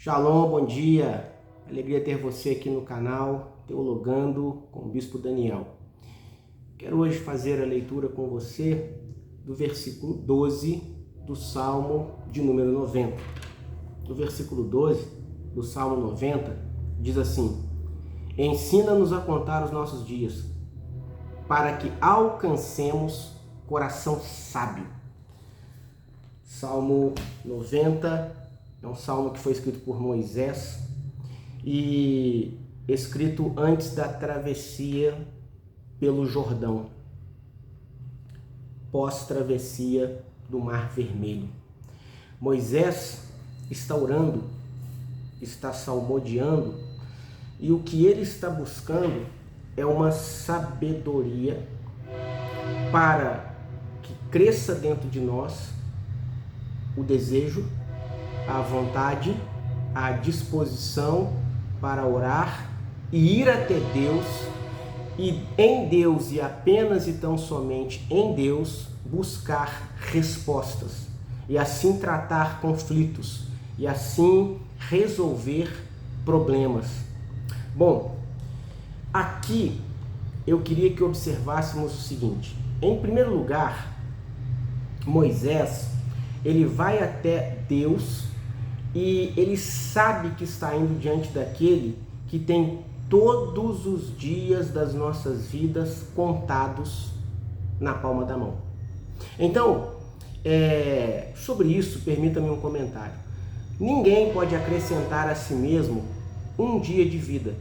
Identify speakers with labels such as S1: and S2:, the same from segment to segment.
S1: Shalom, bom dia. Alegria ter você aqui no canal Teologando com o Bispo Daniel. Quero hoje fazer a leitura com você do versículo 12 do Salmo de número 90. No versículo 12 do Salmo 90 diz assim: Ensina-nos a contar os nossos dias, para que alcancemos coração sábio. Salmo 90 é um salmo que foi escrito por Moisés e escrito antes da travessia pelo Jordão, pós-travessia do Mar Vermelho. Moisés está orando, está salmodiando, e o que ele está buscando é uma sabedoria para que cresça dentro de nós o desejo, a vontade, a disposição para orar e ir até Deus, e em Deus e apenas e tão somente em Deus buscar respostas e assim tratar conflitos e assim resolver problemas. Bom, aqui eu queria que observássemos o seguinte: em primeiro lugar, Moisés, ele vai até Deus e ele sabe que está indo diante daquele que tem todos os dias das nossas vidas contados na palma da mão. Então, sobre isso, permita-me um comentário. Ninguém pode acrescentar a si mesmo um dia de vida,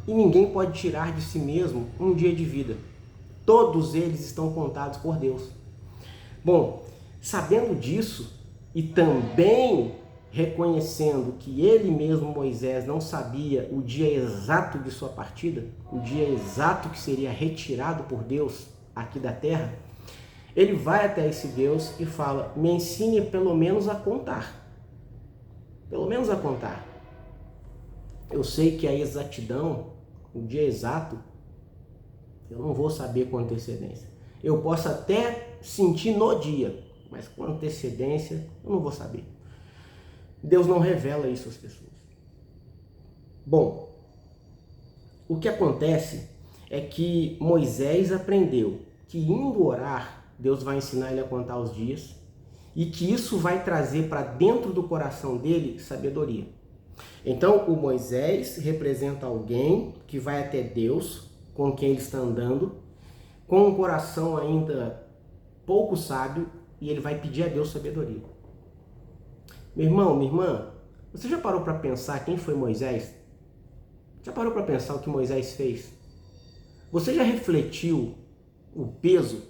S1: e ninguém pode tirar de si mesmo um dia de vida. Todos eles estão contados por Deus. Bom, sabendo disso e também reconhecendo que ele mesmo, Moisés, não sabia o dia exato de sua partida, o dia exato que seria retirado por Deus aqui da terra, ele vai até esse Deus e fala: me ensine pelo menos a contar. Pelo menos a contar. Eu sei que a exatidão, o dia exato, eu não vou saber com antecedência. Eu posso até sentir no dia, mas com antecedência eu não vou saber. Deus não revela isso às pessoas. Bom, o que acontece é que Moisés aprendeu que indo orar, Deus vai ensinar ele a contar os dias e que isso vai trazer para dentro do coração dele sabedoria. Então, o Moisés representa alguém que vai até Deus, com quem ele está andando, com um coração ainda pouco sábio, e ele vai pedir a Deus sabedoria. Meu irmão, minha irmã, você já parou para pensar quem foi Moisés? Já parou para pensar o que Moisés fez? Você já refletiu o peso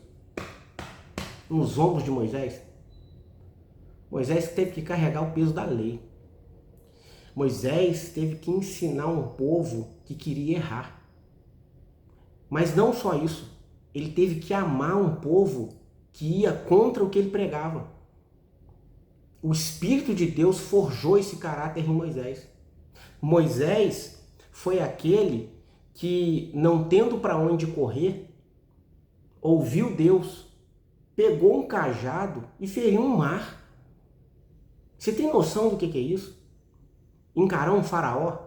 S1: nos ombros de Moisés? Moisés teve que carregar o peso da lei. Moisés teve que ensinar um povo que queria errar. Mas não só isso, ele teve que amar um povo que ia contra o que ele pregava. O Espírito de Deus forjou esse caráter em Moisés. Moisés foi aquele que, não tendo para onde correr, ouviu Deus, pegou um cajado e feriu um mar. Você tem noção do que é isso? Encarar um faraó,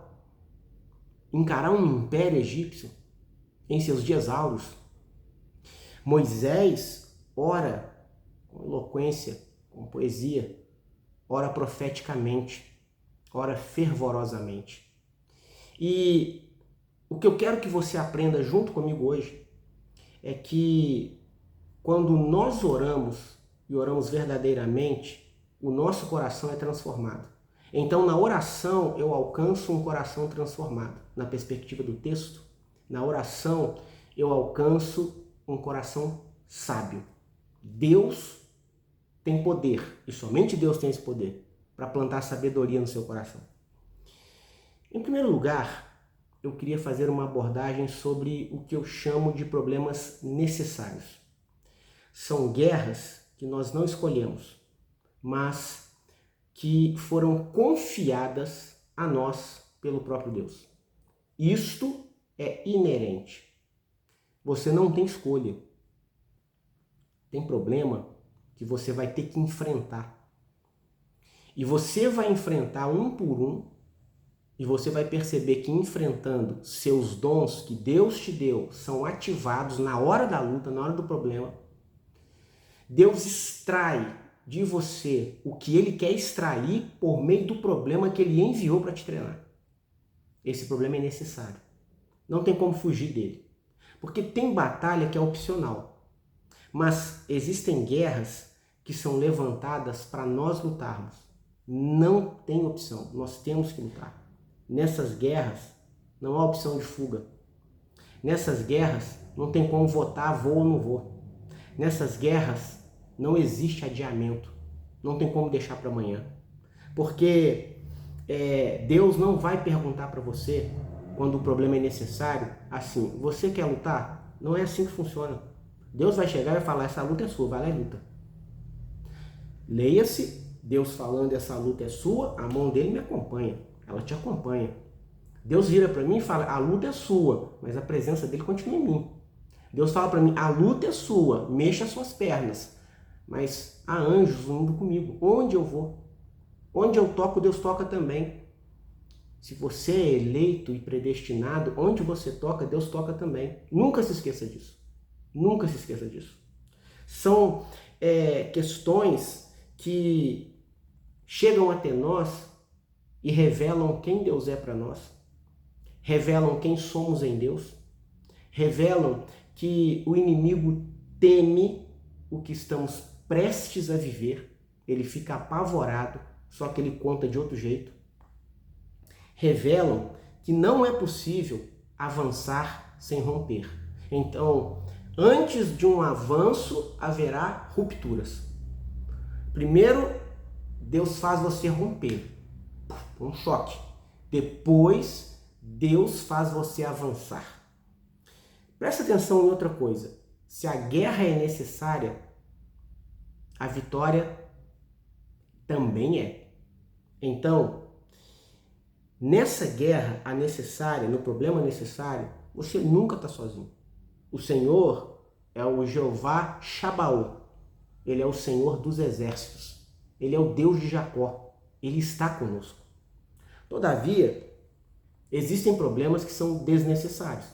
S1: encarar um império egípcio em seus dias áureos. Moisés ora com eloquência, com poesia, ora profeticamente, ora fervorosamente. E o que eu quero que você aprenda junto comigo hoje é que quando nós oramos e oramos verdadeiramente, o nosso coração é transformado. Então, na oração, eu alcanço um coração transformado. Na perspectiva do texto, na oração, eu alcanço um coração sábio. Deus tem poder, e somente Deus tem esse poder, para plantar sabedoria no seu coração. Em primeiro lugar, eu queria fazer uma abordagem sobre o que eu chamo de problemas necessários. São guerras que nós não escolhemos, mas que foram confiadas a nós pelo próprio Deus. Isto é inerente. Você não tem escolha. Tem problema que você vai ter que enfrentar. E você vai enfrentar um por um, E você vai perceber que enfrentando seus dons que Deus te deu são ativados na hora da luta, na hora do problema. Deus extrai de você o que Ele quer extrair por meio do problema que Ele enviou para te treinar. Esse problema é necessário. Não tem como fugir dele. Porque tem batalha que é opcional. Mas existem guerras que são levantadas para nós lutarmos. Não tem opção. Nós temos que lutar. Nessas guerras não há opção de fuga. Nessas guerras não tem como votar, vou ou não vou. Nessas guerras não existe adiamento. Não tem como deixar para amanhã. Porque Deus não vai perguntar para você, quando o problema é necessário, assim, você quer lutar? Não é assim que funciona. Deus vai chegar e falar, essa luta é sua, vai lá e luta. Leia-se, Deus falando, essa luta é sua, a mão dele me acompanha, ela te acompanha. Deus vira para mim e fala, a luta é sua, mas a presença dele continua em mim. Deus fala para mim, a luta é sua, mexa as suas pernas, mas há anjos indo comigo, onde eu vou? Onde eu toco, Deus toca também. Se você é eleito e predestinado, onde você toca, Deus toca também. Nunca se esqueça disso. Nunca se esqueça disso. São questões que chegam até nós e revelam quem Deus é para nós. Revelam quem somos em Deus. Revelam que o inimigo teme o que estamos prestes a viver. Ele fica apavorado, só que ele conta de outro jeito. Revelam que não é possível avançar sem romper. Então, antes de um avanço, haverá rupturas. Primeiro, Deus faz você romper, um choque. Depois, Deus faz você avançar. Presta atenção em outra coisa. Se a guerra é necessária, a vitória também é. Então, nessa guerra, a necessária, no problema necessário, você nunca está sozinho. O Senhor é o Jeová Shabaoth. Ele é o Senhor dos exércitos. Ele é o Deus de Jacó. Ele está conosco. Todavia, existem problemas que são desnecessários.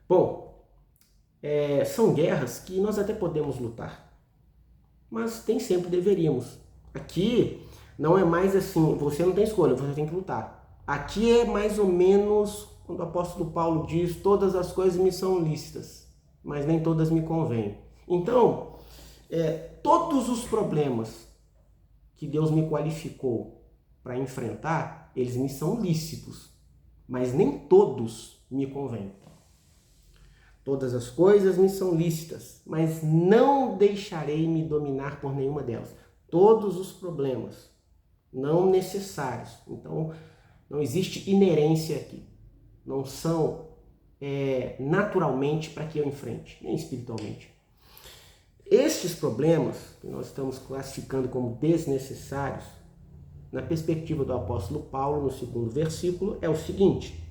S1: Bom, são guerras que nós até podemos lutar, mas nem sempre deveríamos. Aqui não é mais assim, você não tem escolha, você tem que lutar. Aqui é mais ou menos quando o apóstolo Paulo diz, todas as coisas me são lícitas, mas nem todas me convêm. Então, todos os problemas que Deus me qualificou para enfrentar, eles me são lícitos, mas nem todos me convêm. Todas as coisas me são lícitas, mas não deixarei me dominar por nenhuma delas. Todos os problemas não necessários. Então, não existe inerência aqui. Não são naturalmente para que eu enfrente, nem espiritualmente. Estes problemas que nós estamos classificando como desnecessários, na perspectiva do apóstolo Paulo, no 2º versículo, é o seguinte: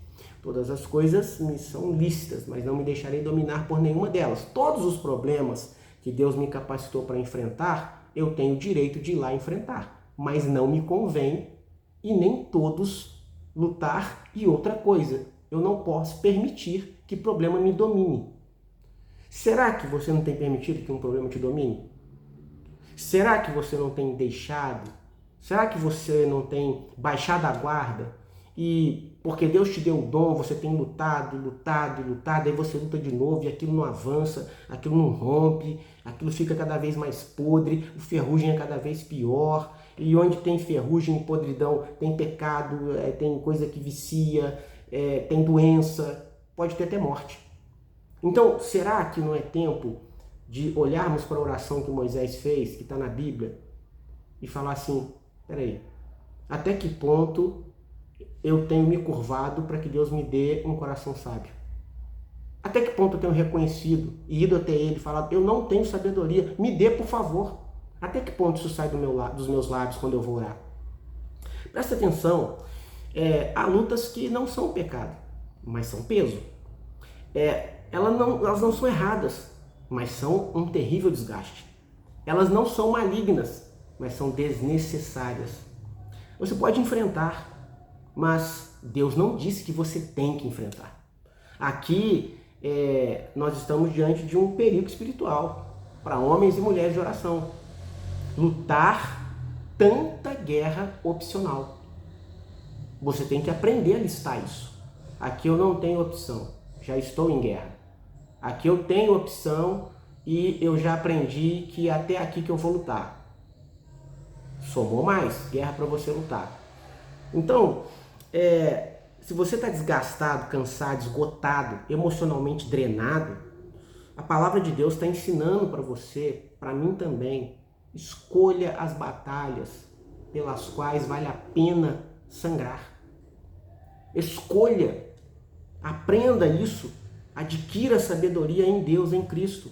S1: todas as coisas me são lícitas, mas não me deixarei dominar por nenhuma delas. Todos os problemas que Deus me capacitou para enfrentar, eu tenho o direito de ir lá enfrentar. Mas não me convém, e nem todos, lutar. E outra coisa, eu não posso permitir que problema me domine. Será que você não tem permitido que um problema te domine? Será que você não tem deixado? Será que você não tem baixado a guarda? E porque Deus te deu o dom, você tem lutado, aí você luta de novo e aquilo não avança, aquilo não rompe, aquilo fica cada vez mais podre, o ferrugem é cada vez pior, e onde tem ferrugem e podridão, tem pecado, tem coisa que vicia, tem doença, pode ter até morte. Então, será que não é tempo de olharmos para a oração que Moisés fez, que está na Bíblia, e falar assim, peraí, até que ponto eu tenho me curvado para que Deus me dê um coração sábio? Até que ponto eu tenho reconhecido e ido até Ele e falado, eu não tenho sabedoria, me dê por favor. Até que ponto isso sai dos meus lábios quando eu vou orar? Presta atenção, há lutas que não são pecado, mas são peso. Elas não são erradas, mas são um terrível desgaste. Elas não são malignas, mas são desnecessárias. Você pode enfrentar, mas Deus não disse que você tem que enfrentar. Aqui nós estamos diante de um perigo espiritual para homens e mulheres de oração. Lutar tanta guerra opcional. Você tem que aprender a listar isso. Aqui eu não tenho opção, já estou em guerra. Aqui eu tenho opção e eu já aprendi que até aqui que eu vou lutar. Somou mais, guerra para você lutar. Então, se você está desgastado, cansado, esgotado, emocionalmente drenado, a palavra de Deus está ensinando para você, para mim também, escolha as batalhas pelas quais vale a pena sangrar. Escolha, aprenda isso, adquira sabedoria em Deus, em Cristo.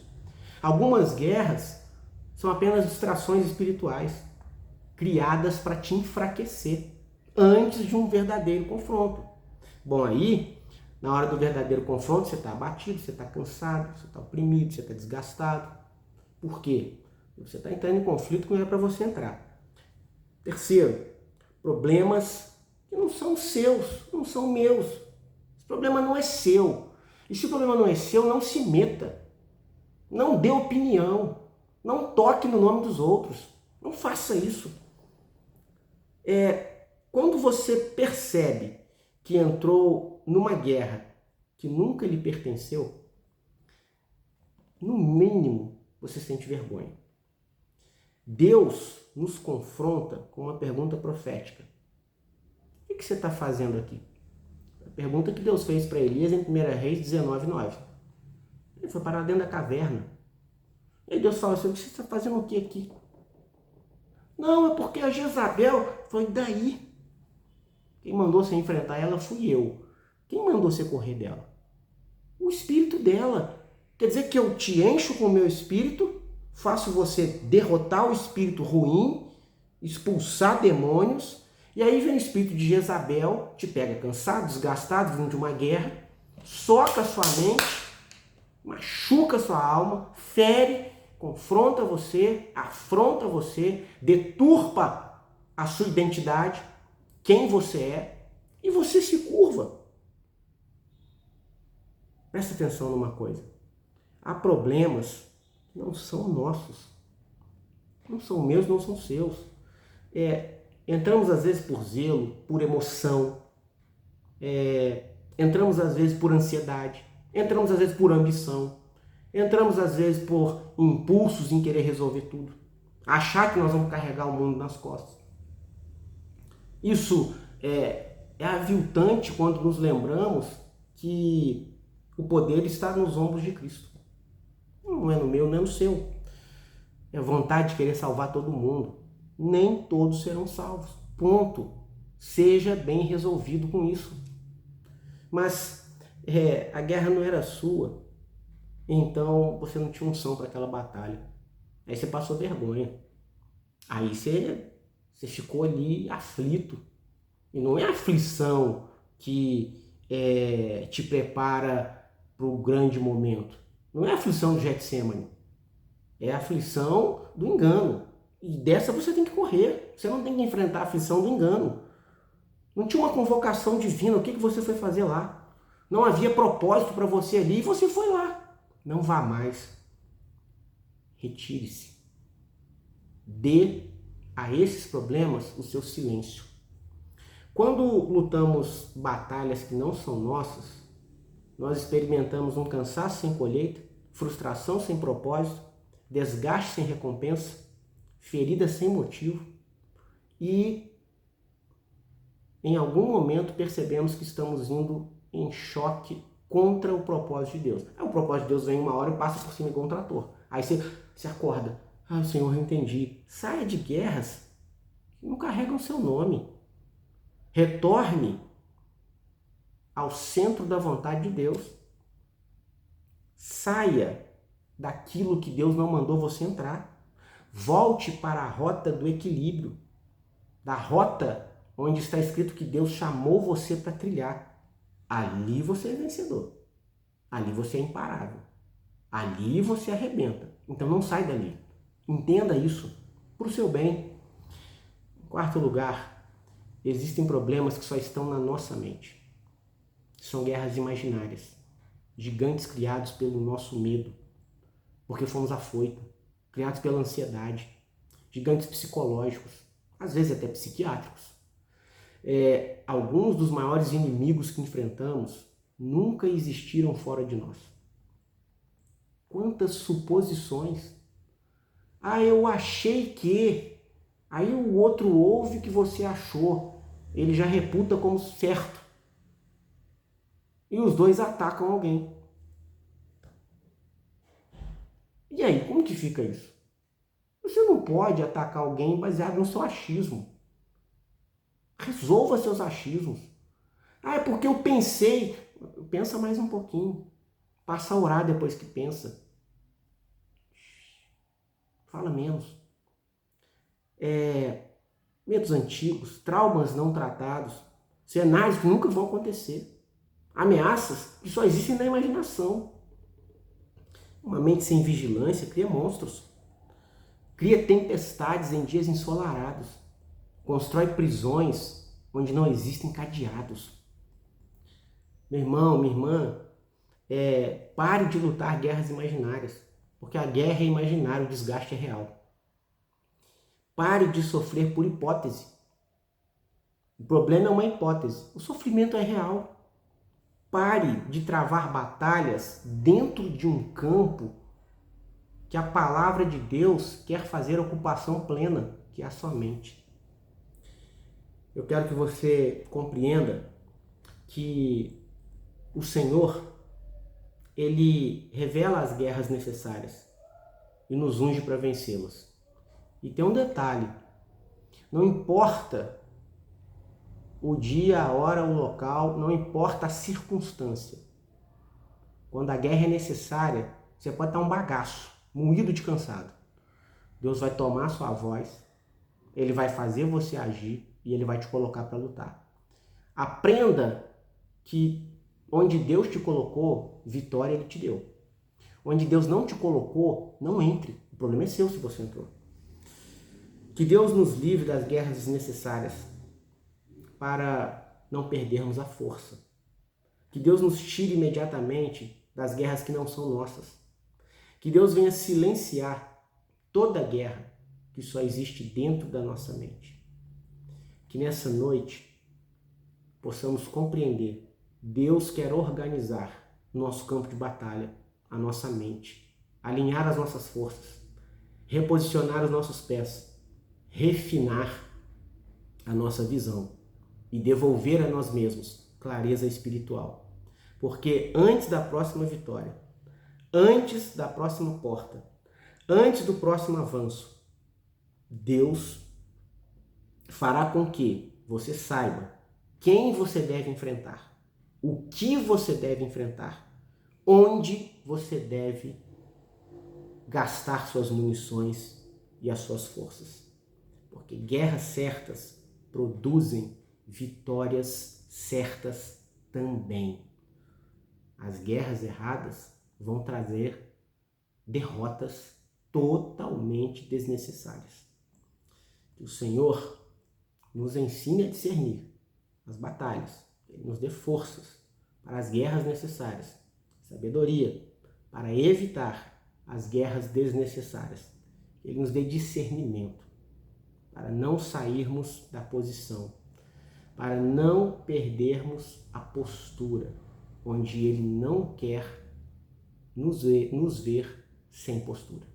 S1: Algumas guerras são apenas distrações espirituais, criadas para te enfraquecer antes de um verdadeiro confronto. Bom, aí, na hora do verdadeiro confronto, você está abatido, você está cansado, você está oprimido, você está desgastado. Por quê? Você está entrando em conflito que não é para você entrar. Terceiro, problemas que não são seus, não são meus. Esse problema não é seu. E se o problema não é seu, não se meta. Não dê opinião. Não toque no nome dos outros. Não faça isso. Quando você percebe que entrou numa guerra que nunca lhe pertenceu, no mínimo você sente vergonha. Deus nos confronta com uma pergunta profética. O que você está fazendo aqui? A pergunta que Deus fez para Elias em 1 Reis 19:9. Ele foi parar dentro da caverna. E aí Deus fala assim, você está fazendo o que aqui? Não, é porque a Jezabel foi daí. Quem mandou você enfrentar ela fui eu. Quem mandou você correr dela? O espírito dela. Quer dizer que eu te encho com o meu espírito, faço você derrotar o espírito ruim, expulsar demônios, e aí vem o espírito de Jezabel, te pega cansado, desgastado, vindo de uma guerra, soca a sua mente, machuca a sua alma, fere, confronta você, afronta você, deturpa a sua identidade, quem você é, e você se curva. Presta atenção numa coisa. Há problemas que não são nossos. Não são meus, não são seus. Entramos às vezes por zelo, por emoção. Entramos às vezes por ansiedade. Entramos às vezes por ambição. Entramos às vezes por impulsos em querer resolver tudo. Achar que nós vamos carregar o mundo nas costas. Isso é aviltante quando nos lembramos que o poder está nos ombros de Cristo. Não é no meu, não é no seu. É vontade de querer salvar todo mundo. Nem todos serão salvos. Ponto. Seja bem resolvido com isso. Mas a guerra não era sua. Então você não tinha unção para aquela batalha. Aí você passou vergonha. Aí você ficou ali aflito. E não é a aflição que te prepara para o grande momento. Não é a aflição do Getsemane. É a aflição do engano. E dessa você tem que correr. Você não tem que enfrentar a aflição do engano. Não tinha uma convocação divina. O que você foi fazer lá? Não havia propósito para você ali e você foi lá. Não vá mais. Retire-se. Dê a esses problemas o seu silêncio. Quando lutamos batalhas que não são nossas, nós experimentamos um cansaço sem colheita, frustração sem propósito, desgaste sem recompensa, ferida sem motivo e em algum momento percebemos que estamos indo em choque contra o propósito de Deus. Aí o propósito de Deus vem uma hora e passa por cima igual um trator. Aí você acorda. Senhor, eu entendi. Saia de guerras que não carregam seu nome. Retorne ao centro da vontade de Deus. Saia daquilo que Deus não mandou você entrar. Volte para a rota do equilíbrio, da rota onde está escrito que Deus chamou você para trilhar. Ali você é vencedor. Ali você é imparável. Ali você arrebenta. Então não sai dali. Entenda isso para o seu bem. Em quarto lugar, existem problemas que só estão na nossa mente. São guerras imaginárias, gigantes criados pelo nosso medo, porque fomos afoitos, criados pela ansiedade, gigantes psicológicos, às vezes até psiquiátricos. Alguns dos maiores inimigos que enfrentamos nunca existiram fora de nós. Quantas suposições! Eu achei que... Aí o outro ouve que você achou. Ele já reputa como certo. E os dois atacam alguém. E aí, como que fica isso? Você não pode atacar alguém baseado no seu achismo. Resolva seus achismos. É porque eu pensei. Pensa mais um pouquinho. Passa a orar depois que pensa. Fala menos. Medos antigos, traumas não tratados, cenários que nunca vão acontecer. Ameaças que só existem na imaginação. Uma mente sem vigilância cria monstros. Cria tempestades em dias ensolarados. Constrói prisões onde não existem cadeados. Meu irmão, minha irmã, pare de lutar guerras imaginárias, porque a guerra é imaginária, o desgaste é real. Pare de sofrer por hipótese. O problema é uma hipótese, o sofrimento é real. Pare de travar batalhas dentro de um campo que a palavra de Deus quer fazer ocupação plena, que é a sua mente. Eu quero que você compreenda que o Senhor, Ele revela as guerras necessárias e nos unge para vencê-las. E tem um detalhe, não importa o dia, a hora, o local, não importa a circunstância. Quando a guerra é necessária, você pode estar um bagaço, moído de cansado. Deus vai tomar a sua voz, Ele vai fazer você agir e Ele vai te colocar para lutar. Aprenda que onde Deus te colocou, vitória Ele te deu. Onde Deus não te colocou, não entre. O problema é seu se você entrou. Que Deus nos livre das guerras desnecessárias para não perdermos a força. Que Deus nos tire imediatamente das guerras que não são nossas. Que Deus venha silenciar toda guerra que só existe dentro da nossa mente. Que nessa noite possamos compreender. Deus quer organizar o nosso campo de batalha, a nossa mente, alinhar as nossas forças, reposicionar os nossos pés, refinar a nossa visão e devolver a nós mesmos clareza espiritual. Porque antes da próxima vitória, antes da próxima porta, antes do próximo avanço, Deus fará com que você saiba quem você deve enfrentar, o que você deve enfrentar, onde você deve gastar suas munições e as suas forças. Porque guerras certas produzem vitórias certas também. As guerras erradas vão trazer derrotas totalmente desnecessárias. Que o Senhor nos ensine a discernir as batalhas, que Ele nos dê forças para as guerras necessárias, sabedoria para evitar as guerras desnecessárias, que Ele nos dê discernimento para não sairmos da posição, para não perdermos a postura, onde Ele não quer nos ver sem postura.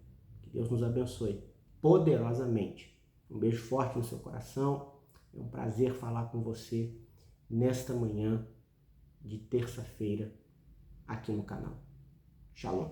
S1: Que Deus nos abençoe poderosamente. Um beijo forte no seu coração. É um prazer falar com você nesta manhã de terça-feira aqui no canal. Shalom.